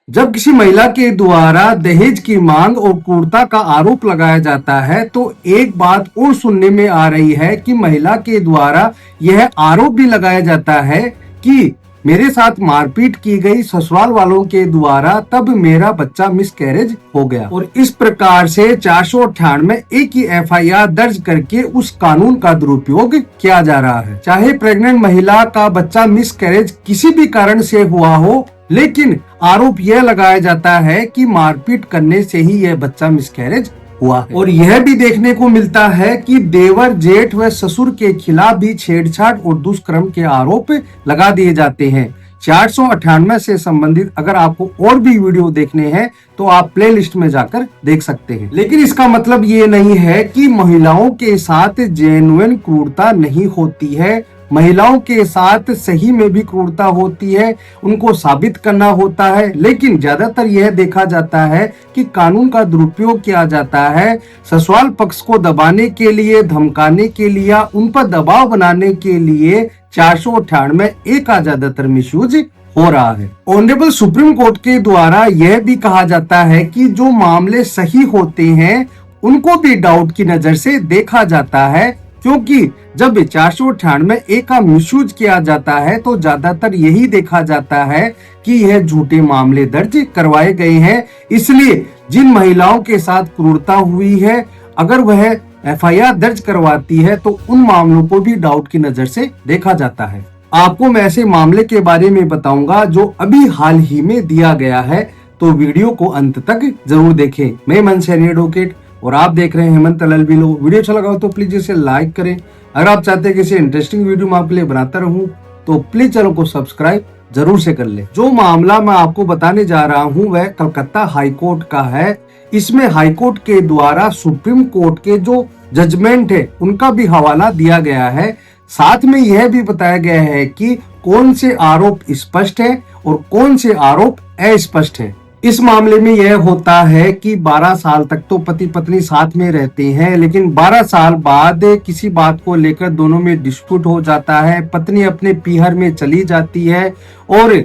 जब किसी महिला के द्वारा दहेज की मांग और क्रूरता का आरोप लगाया जाता है तो एक बात और सुनने में आ रही है कि महिला के द्वारा यह आरोप भी लगाया जाता है कि मेरे साथ मारपीट की गई ससुराल वालों के द्वारा, तब मेरा बच्चा मिसकैरेज हो गया। और इस प्रकार से 498 एक ही एफआईआर दर्ज करके उस कानून का दुरुपयोग किया जा रहा है। चाहे प्रेग्नेंट महिला का बच्चा मिसकैरेज किसी भी कारण से हुआ हो, लेकिन आरोप यह लगाया जाता है कि मारपीट करने से ही यह बच्चा मिसकैरेज हुआ है। और यह भी देखने को मिलता है कि देवर, जेठ व ससुर के खिलाफ भी छेड़छाड़ और दुष्कर्म के आरोप लगा दिए जाते हैं। 498 से संबंधित अगर आपको और भी वीडियो देखने हैं तो आप प्लेलिस्ट में जाकर देख सकते हैं। लेकिन इसका मतलब ये नहीं है कि महिलाओं के साथ जेन्युइन क्रूरता नहीं होती है। महिलाओं के साथ सही में भी क्रूरता होती है, उनको साबित करना होता है। लेकिन ज्यादातर यह देखा जाता है कि कानून का दुरुपयोग किया जाता है ससुराल पक्ष को दबाने के लिए, धमकाने के लिए, उन पर दबाव बनाने के लिए। 498 एक का ज्यादातर मिसयूज हो रहा है। ऑनरेबल सुप्रीम कोर्ट के द्वारा यह भी कहा जाता है कि जो मामले सही होते हैं उनको भी डाउट की नजर से देखा जाता है, क्योंकि जब 498 ए का मिसयूज किया जाता है तो ज्यादातर यही देखा जाता है कि यह झूठे मामले दर्ज करवाए गए हैं। इसलिए जिन महिलाओं के साथ क्रूरता हुई है, अगर वह एफआईआर दर्ज करवाती है तो उन मामलों को भी डाउट की नजर से देखा जाता है। आपको मैं ऐसे मामले के बारे में बताऊंगा जो अभी हाल ही में दिया गया है, तो वीडियो को अंत तक जरूर देखें। मैं मनशेरी एडवोकेट और आप देख रहे हैं हेमंत LLB लॉ। वीडियो अच्छा लगा हो तो प्लीज इसे लाइक करें। अगर आप चाहते हैं कि इसे इंटरेस्टिंग वीडियो मैं आपके लिए बनाता रहूं तो प्लीज चैनल को सब्सक्राइब जरूर से कर ले। जो मामला मैं आपको बताने जा रहा हूं वह कलकत्ता हाई कोर्ट का है। इसमें हाई कोर्ट के द्वारा सुप्रीम कोर्ट के जो जजमेंट है उनका भी हवाला दिया गया है। साथ में यह भी बताया गया है कि कौन से आरोप स्पष्ट है और कौन से आरोप अस्पष्ट है। इस मामले में यह होता है कि 12 साल तक तो पति पत्नी साथ में रहते हैं, लेकिन 12 साल बाद किसी बात को लेकर दोनों में डिस्प्यूट हो जाता है। पत्नी अपने पीहर में चली जाती है और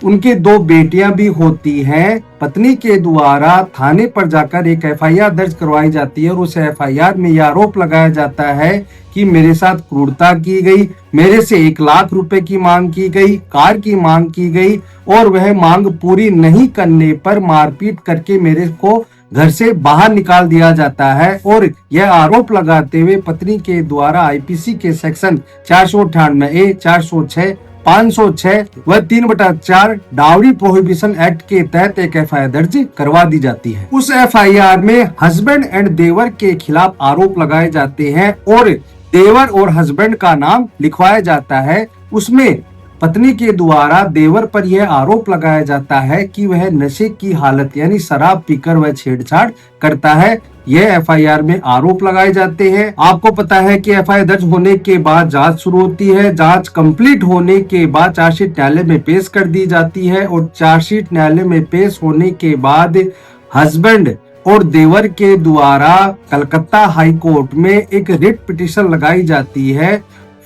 उनके 2 बेटियां भी होती हैं। पत्नी के द्वारा थाने पर जाकर एक एफआईआर दर्ज करवाई जाती है और उस एफआईआर में यह आरोप लगाया जाता है कि मेरे साथ क्रूरता की गई, मेरे से 1 लाख रुपए की मांग की गई, कार की मांग की गई और वह मांग पूरी नहीं करने पर मारपीट करके मेरे को घर से बाहर निकाल दिया जाता है। और यह आरोप लगाते हुए पत्नी के द्वारा आईपीसी के सेक्शन 498A, 406, 506 व 3/4 डाउरी प्रोहिबिशन एक्ट के तहत एक एफआईआर दर्ज करवा दी जाती है। उस एफआईआर में हस्बैंड एंड देवर के खिलाफ आरोप लगाए जाते हैं और देवर और हस्बैंड का नाम लिखवाया जाता है। उसमें पत्नी के द्वारा देवर पर यह आरोप लगाया जाता है कि वह नशे की हालत यानी शराब पीकर वह छेड़छाड़ करता है। यह एफआईआर में आरोप लगाए जाते हैं। आपको पता है कि एफआईआर दर्ज होने के बाद जांच शुरू होती है। जांच कंप्लीट होने के बाद चार्जशीट न्यायालय में पेश कर दी जाती है और चार्जशीट न्यायालय में पेश होने के बाद हस्बैंड और देवर के द्वारा कलकत्ता हाई कोर्ट में एक रिट पिटीशन लगाई जाती है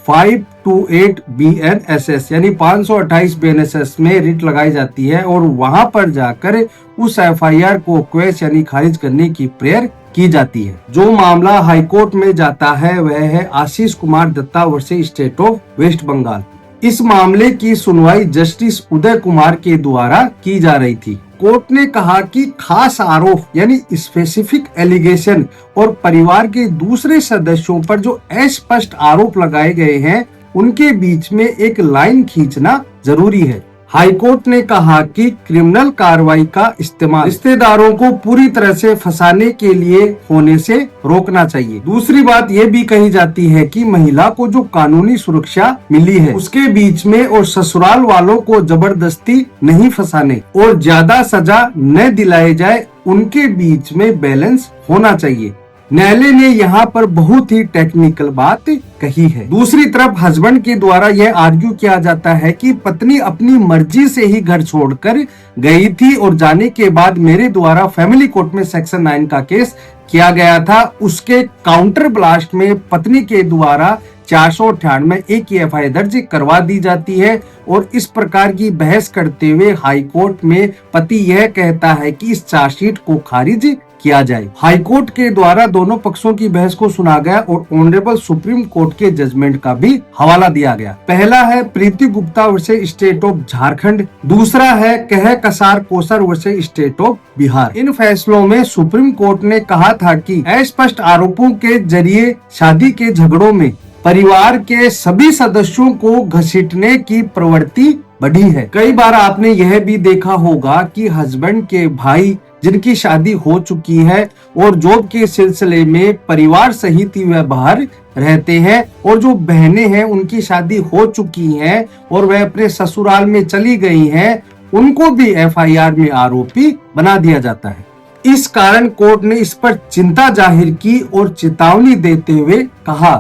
528 BNSS यानी 528 BNSS में रिट लगाई जाती है और वहां पर जाकर उस एफआईआर को क्वेश यानी खारिज करने की प्रेयर की जाती है। जो मामला हाई कोर्ट में जाता है वह है Ashish Kumar Datta versus state of West Bengal. इस मामले की सुनवाई जस्टिस उदय कुमार के द्वारा की जा रही थी। कोर्ट ने कहा कि खास आरोप यानी स्पेसिफिक एलिगेशन और परिवार के दूसरे सदस्यों पर जो अस्पष्ट आरोप लगाए गए हैं उनके बीच में एक लाइन खींचना जरूरी है। हाई कोर्ट ने कहा कि क्रिमिनल कार्रवाई का इस्तेमाल रिश्तेदारों को पूरी तरह से फंसाने के लिए होने से रोकना चाहिए। दूसरी बात यह भी कही जाती है कि महिला को जो कानूनी सुरक्षा मिली है उसके बीच में और ससुराल वालों को जबरदस्ती नहीं फंसाने और ज्यादा सजा न दिलाए जाए, उनके बीच में बैलेंस होना चाहिए। न्यायालय ने यहाँ पर बहुत ही टेक्निकल बात कही है। दूसरी तरफ हस्बैंड के द्वारा यह आर्ग्यू किया जाता है कि पत्नी अपनी मर्जी से ही घर छोड़कर गई थी और जाने के बाद मेरे द्वारा फैमिली कोर्ट में सेक्शन 9 का केस किया गया था। उसके काउंटर ब्लास्ट में पत्नी के द्वारा 498 की एफआईआर दर्ज करवा दी जाती है। और इस प्रकार की बहस करते हुए हाईकोर्ट में पति यह कहता है कि इस चार्जशीट को खारिज किया जाए। हाईकोर्ट के द्वारा दोनों पक्षों की बहस को सुना गया और ऑनरेबल सुप्रीम कोर्ट के जजमेंट का भी हवाला दिया गया। पहला है Preeti Gupta versus state of Jharkhand, दूसरा है Kahkashan Kausar versus state of Bihar. इन फैसलों में सुप्रीम कोर्ट ने कहा था कि अस्पष्ट आरोपों के जरिए शादी के झगड़ों में परिवार के सभी सदस्यों को घसीटने की प्रवृत्ति बढ़ी है। कई बार आपने यह भी देखा होगा कि हस्बैंड के भाई जिनकी शादी हो चुकी है और जॉब के सिलसिले में परिवार सहित ही वह बाहर रहते हैं, और जो बहनें हैं उनकी शादी हो चुकी है और वह अपने ससुराल में चली गई हैं, उनको भी एफआईआर में आरोपी बना दिया जाता है। इस कारण कोर्ट ने इस पर चिंता जाहिर की और चेतावनी देते हुए कहा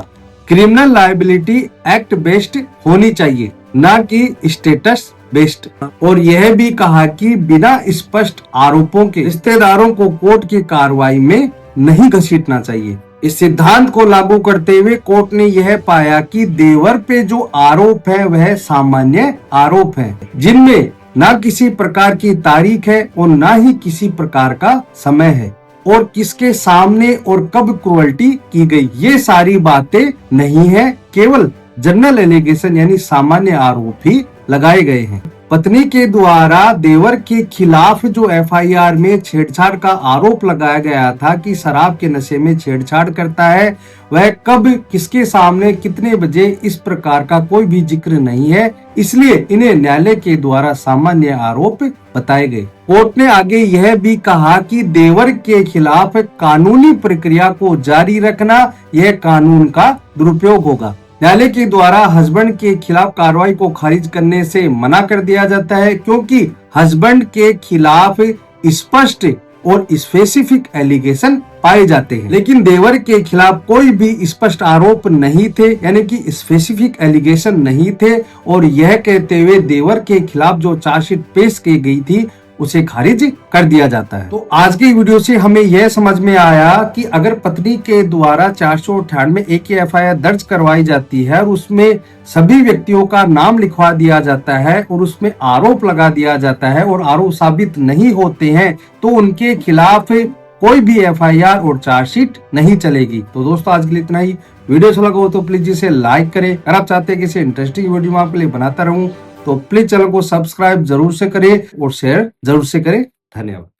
क्रिमिनल लायबिलिटी एक्ट बेस्ड होनी चाहिए, न कि स्टेटस बेस्ड। और यह भी कहा कि बिना स्पष्ट आरोपों के रिश्तेदारों को कोर्ट की कार्रवाई में नहीं घसीटना चाहिए। इस सिद्धांत को लागू करते हुए कोर्ट ने यह पाया कि देवर पे जो आरोप है वह सामान्य आरोप है, जिनमें न किसी प्रकार की तारीख है और न ही किसी प्रकार का समय है, और किसके सामने और कब क्रूअल्टी की गई ये सारी बातें नहीं है, केवल जनरल एलिगेशन यानी सामान्य आरोप ही लगाए गए हैं। पत्नी के द्वारा देवर के खिलाफ जो एफआईआर में छेड़छाड़ का आरोप लगाया गया था कि शराब के नशे में छेड़छाड़ करता है, वह कब किसके सामने कितने बजे इस प्रकार का कोई भी जिक्र नहीं है, इसलिए इन्हें न्यायालय के द्वारा सामान्य आरोप बताए गए। कोर्ट ने आगे यह भी कहा कि देवर के खिलाफ कानूनी प्रक्रिया को जारी रखना यह कानून का दुरुपयोग होगा। न्यायालय के द्वारा हस्बैंड के खिलाफ कार्रवाई को खारिज करने से मना कर दिया जाता है, क्योंकि हस्बैंड के खिलाफ स्पष्ट और स्पेसिफिक एलिगेशन पाए जाते हैं, लेकिन देवर के खिलाफ कोई भी स्पष्ट आरोप नहीं थे, यानी कि स्पेसिफिक एलिगेशन नहीं थे। और यह कहते हुए देवर के खिलाफ जो चार्जशीट पेश की गई थी उसे खारिज कर दिया जाता है। तो आज की वीडियो से हमें यह समझ में आया कि अगर पत्नी के द्वारा 498 की एफआईआर दर्ज करवाई जाती है और उसमें सभी व्यक्तियों का नाम लिखवा दिया जाता है और उसमें आरोप लगा दिया जाता है और आरोप साबित नहीं होते हैं, तो उनके खिलाफ कोई भी एफआईआर और चार्जशीट नहीं चलेगी। तो दोस्तों आज के लिए इतना ही। वीडियो अच्छा लगा हो तो प्लीज इसे लाइक करें। अगर आप चाहते हैं कि इसे इंटरेस्टिंग वीडियो मैं आपके लिए बनाता रहूं तो प्लीज चैनल को सब्सक्राइब जरूर से करें और शेयर जरूर से करें। धन्यवाद।